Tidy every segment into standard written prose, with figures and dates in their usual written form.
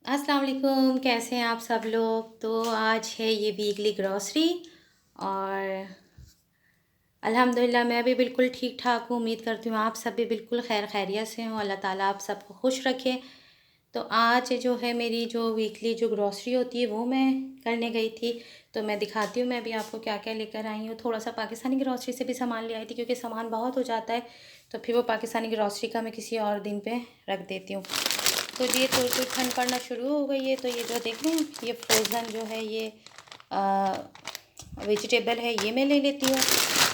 अस्सलाम वालेकुम, कैसे हैं आप सब लोग। तो आज है ये वीकली ग्रॉसरी और अल्हम्दुलिल्लाह मैं भी बिल्कुल ठीक ठाक हूँ। उम्मीद करती हूँ आप सब भी बिल्कुल खैर खैरियत से हों। अल्लाह ताला आप सबको खुश रखे। तो आज जो है मेरी जो वीकली जो ग्रॉसरी होती है वो मैं करने गई थी। तो मैं दिखाती हूँ मैं भी आपको क्या क्या लेकर आई हूँ। थोड़ा सा पाकिस्तानी ग्रॉसरी से भी सामान ले आई थी क्योंकि सामान बहुत हो जाता है, तो फिर वो पाकिस्तानी ग्रॉसरी का मैं किसी और दिन पे रख देती हूँ। तो ये थोड़ी थोड़ी ठंड पड़ना शुरू हो गई है, तो ये जो देख रहे हैं ये फ्रोज़न जो है ये वेजिटेबल है, ये मैं ले लेती हूँ।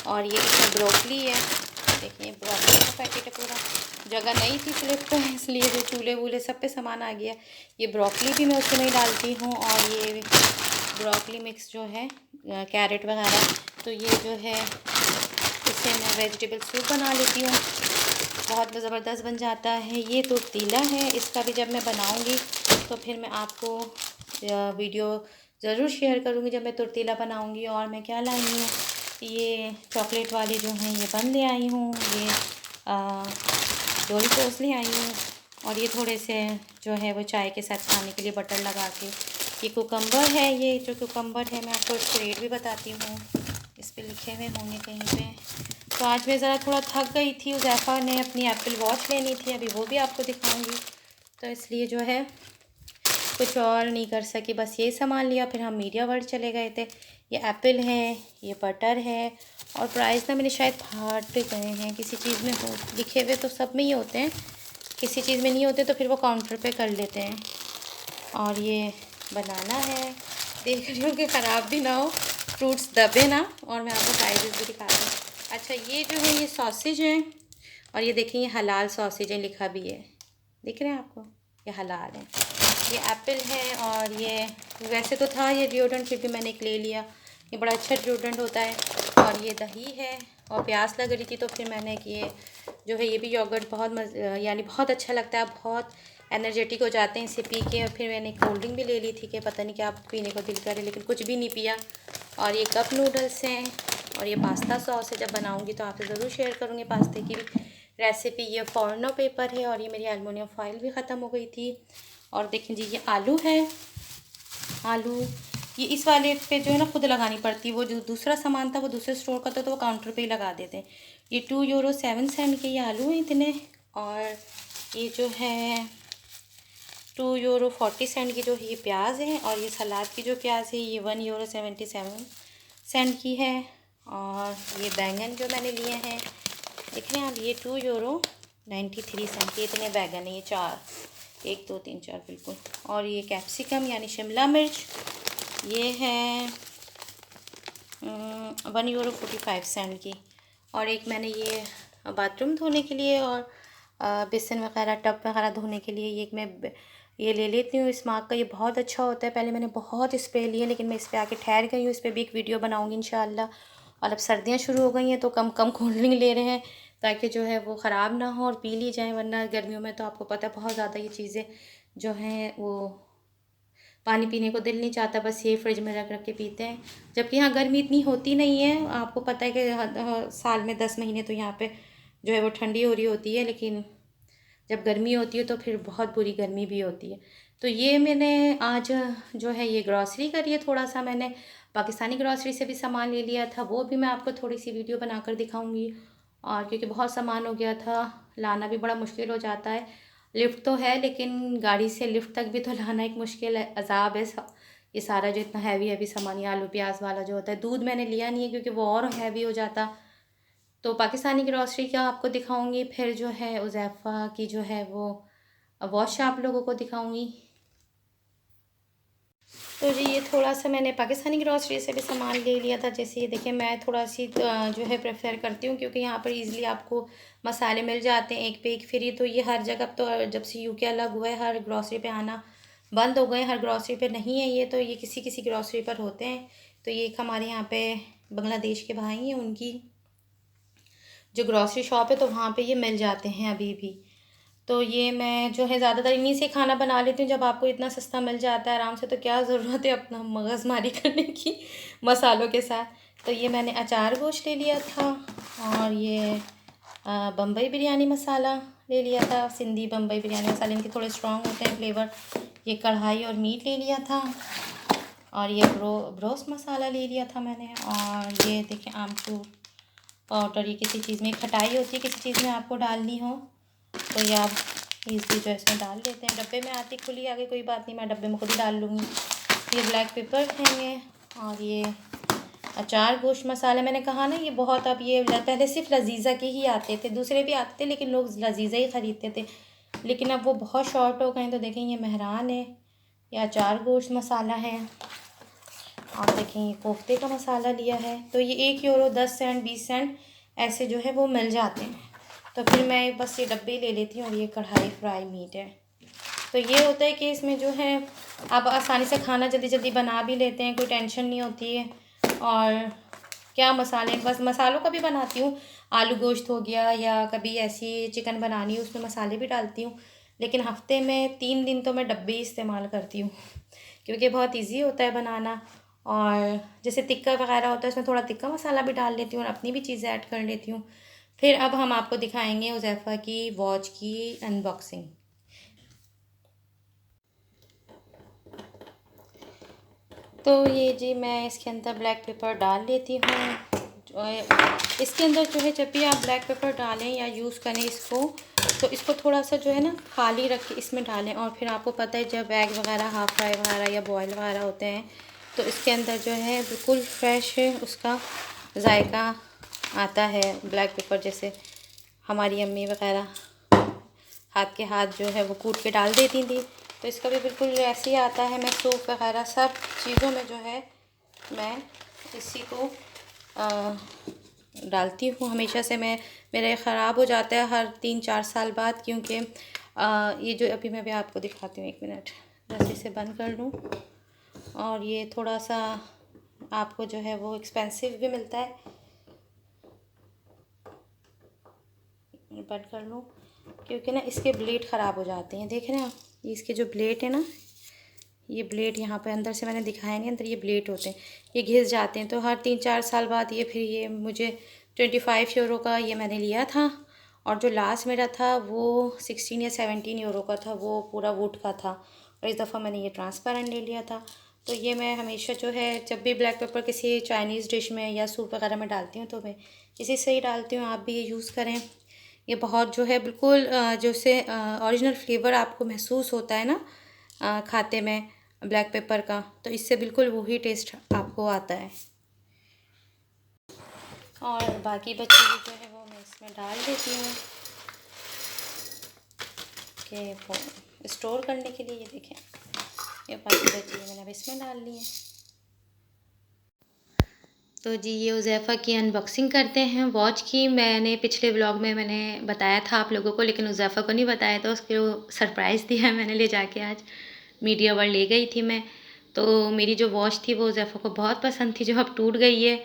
और ये इसमें ब्रोकली है, देखिए ब्रोकली का पैकेट है पूरा। जगह नहीं थी स्लिप पे, इसलिए जो चूल्हे वूल्हे सब पे सामान आ गया। ये ब्रोकली भी मैं उसमें ही डालती हूँ, और ये ब्रोकली मिक्स जो है कैरेट वगैरह, तो ये जो है इससे मैं वेजिटेबल सूप बना लेती हूँ। बहुत ज़बरदस्त बन जाता है। ये तुर्तीला है, इसका भी जब मैं बनाऊँगी तो फिर मैं आपको वीडियो ज़रूर शेयर करूँगी जब मैं तुर्तीला बनाऊँगी। और मैं क्या लाई हूँ, ये चॉकलेट वाले जो हैं ये बन ले आई हूँ, ये डोरिटोस ले आई हूँ। और ये थोड़े से जो है वो चाय के साथ खाने के लिए बटर लगा के। ये कुकम्बर है, ये जो कुकम्बर है मैं आपको इसका रेट भी बताती हूँ, इस पर लिखे हुए होंगे कहीं पे। तो आज मैं ज़रा थोड़ा थक गई थी, उज़ैफ़ा ने अपनी एप्पल वॉच लेनी थी, अभी वो भी आपको दिखाऊंगी, तो इसलिए जो है कुछ और नहीं कर सकी, बस ये सामान लिया। फिर हम मीडिया वर्ल्ड चले गए थे। ये एप्पल है, ये बटर है, और प्राइस ना मैंने शायद फाट गए हैं, किसी चीज़ में हो लिखे हुए तो सब में ही होते हैं, किसी चीज़ में नहीं होते तो फिर वो काउंटर पे कर लेते हैं। और ये बनाना है, देख रही हूँ कि ख़राब भी ना हो, फ्रूट्स दबे ना। और मैं आपको प्राइजेस भी दिखा रही हूँ। अच्छा ये जो है ये सॉसेज है, और ये देखें ये हलाल सॉसेज है, लिखा भी है, दिख रहे हैं आपको, ये हलाल है। ये एप्पल है, और ये वैसे तो था ये डिओड्रेंट, फिर भी मैंने एक ले लिया, ये बड़ा अच्छा डिओड्रेंट होता है। और ये दही है, और प्यास लग रही थी तो फिर मैंने ये जो है ये भी योगर्ट बहुत यानी बहुत अच्छा लगता है, बहुत एनर्जेटिक हो जाते हैं इसे पी के। और फिर मैंने कोल्ड ड्रिंक भी ले ली थी कि पता नहीं क्या पीने को दिल करे, लेकिन कुछ भी नहीं पिया। और ये कप नूडल्स हैं, और ये पास्ता सॉस है, जब बनाऊंगी तो आपसे ज़रूर शेयर करूँगी पास्ते की भी रेसिपी। ये फॉर्नो पेपर है, और ये मेरी एलुमिनियम फॉइल भी ख़त्म हो गई थी। और देखें जी ये आलू है, आलू ये इस वाले पे जो है ना खुद लगानी पड़ती है, वो जो दूसरा सामान था वो दूसरे स्टोर का था तो वो काउंटर पे ही लगा देते हैं। ये 2 यूरो 7 सेंट के ये आलू हैं इतने। और ये जो है 2 यूरो 40 सेंट की जो ये प्याज है, और ये सलाद की जो प्याज है ये 1 यूरो 77 सेंट की है। और ये बैंगन जो मैंने लिए हैं देख रहे हैं आप, ये 2 यूरो 93 सेंट के इतने बैंगन है, ये 4, 1 2 3 4 बिल्कुल। और ये कैप्सिकम यानी शिमला मिर्च, ये है 1 यूरो 45 सेंट की। और एक मैंने ये बाथरूम धोने के लिए और बेसन वगैरह टब वगैरह धोने के लिए ये एक मैं ये ले लेती हूँ स्मार्क का, ये बहुत अच्छा होता है। पहले मैंने बहुत स्प्रे लिए, लेकिन मैं इस पर आके ठहर गई हूँ, इस पर भी एक वीडियो बनाऊँगी इंशाल्लाह। और अब सर्दियाँ शुरू हो गई हैं तो कम कम कोल्ड ड्रिंक ले रहे हैं ताकि जो है वो ख़राब ना हो और पी ली जाए, वरना गर्मियों में तो आपको पता है बहुत ज़्यादा ये चीज़ें जो हैं वो पानी पीने को दिल नहीं चाहता, बस ये फ्रिज में रख रख के पीते हैं। जबकि यहाँ गर्मी इतनी होती नहीं है, आपको पता है कि साल में 10 महीने तो यहाँ पे जो है वो ठंडी हो रही होती है, लेकिन जब गर्मी होती है तो फिर बहुत बुरी गर्मी भी होती है। तो ये मैंने आज जो है ये ग्रॉसरी करी है, थोड़ा सा मैंने पाकिस्तानी ग्रॉसरी से भी सामान ले लिया था, वो भी मैं आपको थोड़ी सी वीडियो बनाकर दिखाऊंगी। और क्योंकि बहुत सामान हो गया था, लाना भी बड़ा मुश्किल हो जाता है। लिफ्ट तो है लेकिन गाड़ी से लिफ्ट तक भी तो लाना एक मुश्किल है, अजाब है ये सारा जो इतना हैवी हैवी सामान, ये आलू प्याज वाला जो होता है। दूध मैंने लिया नहीं है क्योंकि वो और हैवी हो जाता। तो पाकिस्तानी ग्रॉसरी का आपको दिखाऊंगी, फिर जो है उज़ैफ़ा की जो है वो वॉश आप लोगों को दिखाऊंगी। तो जी ये थोड़ा सा मैंने पाकिस्तानी ग्रॉसरी से भी सामान ले लिया था। जैसे ये देखिए मैं थोड़ा सी जो है प्रेफर करती हूँ क्योंकि यहाँ पर इजीली आपको मसाले मिल जाते हैं एक पे एक फ्री। तो ये हर जगह तो जब से यूके अलग हुआ है हर ग्रॉसरी पे आना बंद हो गए, हर ग्रॉसरी पे नहीं है ये, तो ये किसी किसी ग्रॉसरी पर होते हैं। तो ये एक हमारे यहाँ पे बांग्लादेश के भाई हैं, उनकी जो ग्रॉसरी शॉप है तो वहाँ पे ये मिल जाते हैं अभी भी। तो ये मैं जो है ज़्यादातर इन्हीं से खाना बना लेती हूँ, जब आपको इतना सस्ता मिल जाता है आराम से तो क्या ज़रूरत है अपना मगज़मारी करने की मसालों के साथ। तो ये मैंने अचार गोश्त ले लिया था, और ये बम्बई बिरयानी मसाला ले लिया था, सिंधी बम्बई बिरयानी मसाले, इनके थोड़े स्ट्रॉन्ग होते हैं फ्लेवर। ये कढ़ाई और मीट ले लिया था, और ये ब्रोस्ट मसाला ले लिया था मैंने, और ये देखिए आमचूर पाउडर। ये किसी चीज़ में खटाई होती है, किसी चीज़ में आपको डालनी हो तो ये आप ईज़ली जो इसमें डाल लेते हैं। डब्बे में आती खुली आगे कोई बात नहीं, मैं डब्बे में खुद ही डाल लूँगी। ये ब्लैक पेपर है ये, और ये अचार गोश्त मसाला। मैंने कहा ना ये बहुत, अब ये पहले सिर्फ लजीज़ा के ही आते थे, दूसरे भी आते थे लेकिन लोग लजीज़ा ही ख़रीदते थे, लेकिन अब वो बहुत शॉर्ट हो गए। तो देखें ये मेहरान है, ये अचार गोश्त मसाला है, और देखें ये कोफ्ते का मसाला लिया है। तो ये 1 यूरो 10 सेंट 20 सेंट ऐसे जो है वो मिल जाते हैं। तो फिर मैं बस ये डब्बे ले लेती हूँ। और ये कढ़ाई फ्राई मीट है। तो ये होता है कि इसमें जो है आप आसानी से खाना जल्दी जल्दी बना भी लेते हैं, कोई टेंशन नहीं होती है। और क्या मसाले, बस मसालों का भी बनाती हूँ, आलू गोश्त हो गया या कभी ऐसी चिकन बनानी हो उसमें मसाले भी डालती हूँ, लेकिन हफ्ते में 3 दिन तो मैं डब्बे ही इस्तेमाल करती हूँ क्योंकि बहुत इजी होता है बनाना। और जैसे टिक्का वगैरह होता है उसमें थोड़ा टिक्का मसाला भी डाल लेती हूँ और अपनी भी चीज़ें ऐड कर लेती हूँ। फिर अब हम आपको दिखाएंगे हुज़ैफ़ा की वॉच की अनबॉक्सिंग। तो ये जी मैं इसके अंदर ब्लैक पेपर डाल लेती हूँ। इसके अंदर जो है जब भी आप ब्लैक पेपर डालें या यूज़ करें इसको, तो इसको थोड़ा सा जो है ना खाली रख के इसमें डालें। और फिर आपको पता है जब एग वगैरह हाफ़ फ्राई वगैरह या बॉयल वगैरह होते हैं तो इसके अंदर जो है बिल्कुल फ्रेश उसका जायका आता है। ब्लैक पेपर जैसे हमारी अम्मी वगैरह हाथ के हाथ जो है वो कूट के डाल देती थी, तो इसका भी बिल्कुल ऐसे ही आता है। मैं सूप वगैरह सब चीज़ों में जो है मैं इसी को डालती हूँ हमेशा से। मेरा ख़राब हो जाता है हर 3-4 साल बाद, क्योंकि ये जो अभी मैं भी आपको दिखाती हूँ, 1 मिनट बस इसे बंद कर लूँ। और ये थोड़ा सा आपको जो है वो एक्सपेंसिव भी मिलता है, बंद कर लूँ क्योंकि ना इसके ब्लेड ख़राब हो जाते हैं। देख रहे हैं ये इसके जो ब्लेड है ना, ये ब्लेड यहाँ पे अंदर से मैंने दिखाया नहीं, अंदर ये ब्लेड होते हैं, ये घिस जाते हैं। तो हर 3-4 साल बाद ये फिर ये मुझे 25 यूरो का ये मैंने लिया था, और जो लास्ट मेरा था वो 16 या 17 यूरो का था, वो पूरा वुड का था। और इस दफ़ा मैंने ये ट्रांसपेरेंट ले लिया था। तो ये मैं हमेशा जो है जब भी ब्लैक पेपर किसी चाइनीज़ डिश में या सूप वगैरह में डालती हूँ तो मैं इसी से ही डालती हूँ। आप भी ये यूज़ करें। ये बहुत जो है बिल्कुल जो से ओरिजिनल फ्लेवर आपको महसूस होता है ना खाते में ब्लैक पेपर का, तो इससे बिल्कुल वही टेस्ट आपको आता है। और बाकी बची हुई जो है वो मैं इसमें डाल देती हूँ कि वो स्टोर करने के लिए। ये देखें ये बाकी बची हुई मैंने अब इसमें डाल ली है। तो जी ये हुज़ैफ़ा की अनबॉक्सिंग करते हैं वॉच की। मैंने पिछले व्लॉग में मैंने बताया था आप लोगों को, लेकिन हुज़ैफ़ा को नहीं बताया था, उसको सरप्राइज़ दिया मैंने ले जाके। आज मीडिया वर्ल्ड ले गई थी मैं, तो मेरी जो वॉच थी वो हुज़ैफ़ा को बहुत पसंद थी, जो अब टूट गई है।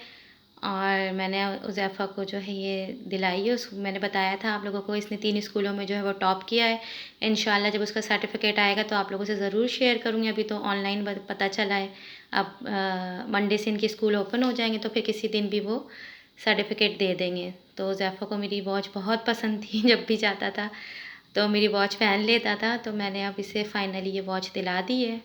और मैंने हुज़ैफ़ा को जो है ये दिलाई है। उस मैंने बताया था आप लोगों को, इसने 3 स्कूलों में जो है वो टॉप किया है। इंशाल्लाह जब उसका सर्टिफिकेट आएगा तो आप लोगों से ज़रूर शेयर करूँगी। अभी तो ऑनलाइन पता चला है, अब मंडे से इनके स्कूल ओपन हो जाएंगे तो फिर किसी दिन भी वो सर्टिफिकेट दे देंगे। तो हुज़ैफ़ा को मेरी वॉच बहुत पसंद थी, जब भी जाता था तो मेरी वॉच पहन लेता था। तो मैंने अब इसे फ़ाइनली ये वॉच दिला दी है।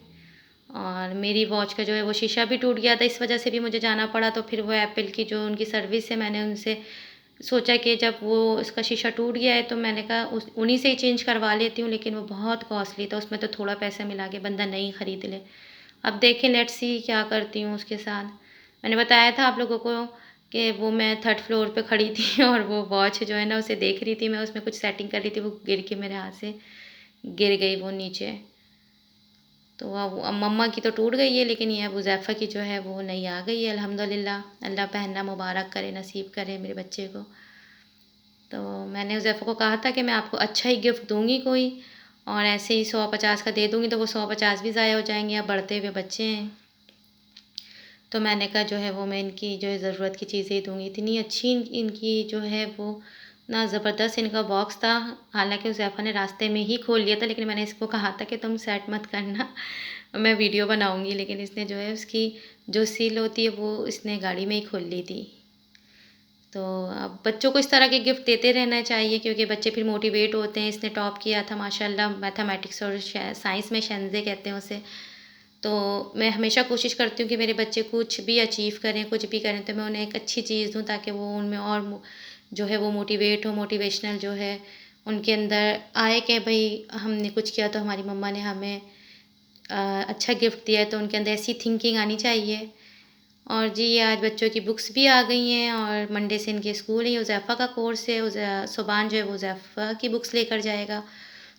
और मेरी वॉच का जो है वो शीशा भी टूट गया था, इस वजह से भी मुझे जाना पड़ा। तो फिर वो एप्पल की जो उनकी सर्विस है, मैंने उनसे सोचा कि जब वो इसका शीशा टूट गया है तो मैंने कहा उन्हीं से ही चेंज करवा लेती हूँ, लेकिन वो बहुत कॉस्टली था, उसमें तो थोड़ा पैसा मिला के बंदा नहीं ख़रीद ले। अब देखें लेट्स सी क्या करती हूँ उसके साथ। मैंने बताया था आप लोगों को कि वो मैं 3rd फ्लोर पे खड़ी थी और वो वॉच जो है ना उसे देख रही थी, मैं उसमें कुछ सेटिंग कर रही थी, वो गिर के मेरे हाथ से गिर गई वो नीचे। तो अब मम्मा की तो टूट गई है, लेकिन ये अब हुज़ैफ़ा की जो है वो नई आ गई है अल्हम्दुलिल्लाह। अल्लाह पहनना मुबारक करे, नसीब करे मेरे बच्चे को। तो मैंने हुज़ैफ़ा को कहा था कि मैं आपको अच्छा ही गिफ्ट दूँगी कोई, और ऐसे ही 100-50 का दे दूँगी तो वो 100-50 भी ज़ाया हो जाएंगे, अब बढ़ते हुए बच्चे हैं। तो मैंने कहा जो है वो मैं इनकी जो है ज़रूरत की चीज़ें ही दूँगी। इतनी अच्छी इनकी जो है वो ना ज़बरदस्त इनका बॉक्स था। हालाँकि हुज़ैफ़ा ने रास्ते में ही खोल लिया था, लेकिन मैंने इसको कहा था कि तुम सेट मत करना, मैं वीडियो बनाऊँगी। लेकिन इसने जो है उसकी जो सील होती है वो इसने गाड़ी में ही खोल ली थी। तो अब बच्चों को इस तरह के गिफ्ट देते रहना चाहिए, क्योंकि बच्चे फिर मोटिवेट होते हैं। इसने टॉप किया था माशाल्लाह मैथमेटिक्स और साइंस में, शेंज़े कहते हैं उसे। तो मैं हमेशा कोशिश करती हूँ कि मेरे बच्चे कुछ भी अचीव करें, कुछ भी करें तो मैं उन्हें एक अच्छी चीज़ दूँ, ताकि वो उनमें और जो है वो मोटिवेट हो, मोटिवेशनल जो है उनके अंदर आए कि भाई हमने कुछ किया तो हमारी मम्मा ने हमें अच्छा गिफ्ट दिया है, तो उनके अंदर ऐसी थिंकिंग आनी चाहिए। और जी, ये आज बच्चों की बुक्स भी आ गई हैं और मंडे से इनके स्कूल है। हुज़ैफ़ा का कोर्स है, सुभान जो है वो हुज़ैफ़ा की बुक्स लेकर जाएगा।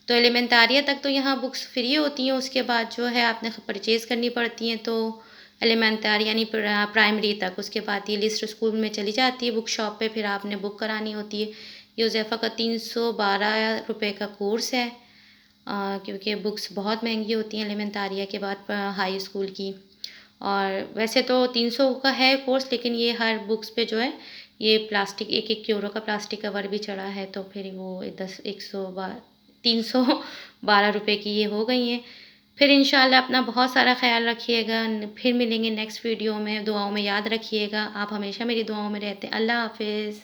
तो एलिमेंटारिया तक तो यहाँ बुक्स फ्री होती हैं, उसके बाद जो है आपने परचेज़ करनी पड़ती हैं। तो एलिमेंटारी यानी प्राइमरी तक, उसके बाद ये लिस्ट स्कूल में चली जाती है बुक शॉप पे, फिर आपने बुक करानी होती है। ये हुज़ैफ़ा का 312 रुपए का कोर्स है, क्योंकि बुक्स बहुत महंगी होती हैं एलिमेंटारिया के बाद हाई स्कूल की। और वैसे तो 300 का है कोर्स, लेकिन ये हर बुक्स पे जो है ये प्लास्टिक 1-1 यूरो का प्लास्टिक कवर भी चढ़ा है, तो फिर वो 312 रुपए की ये हो गई हैं। फिर इंशाल्लाह अपना बहुत सारा ख़्याल रखिएगा। फिर मिलेंगे नेक्स्ट वीडियो में। दुआओं में याद रखिएगा। आप हमेशा मेरी दुआओं में रहते हैं। अल्लाह हाफ़िज़।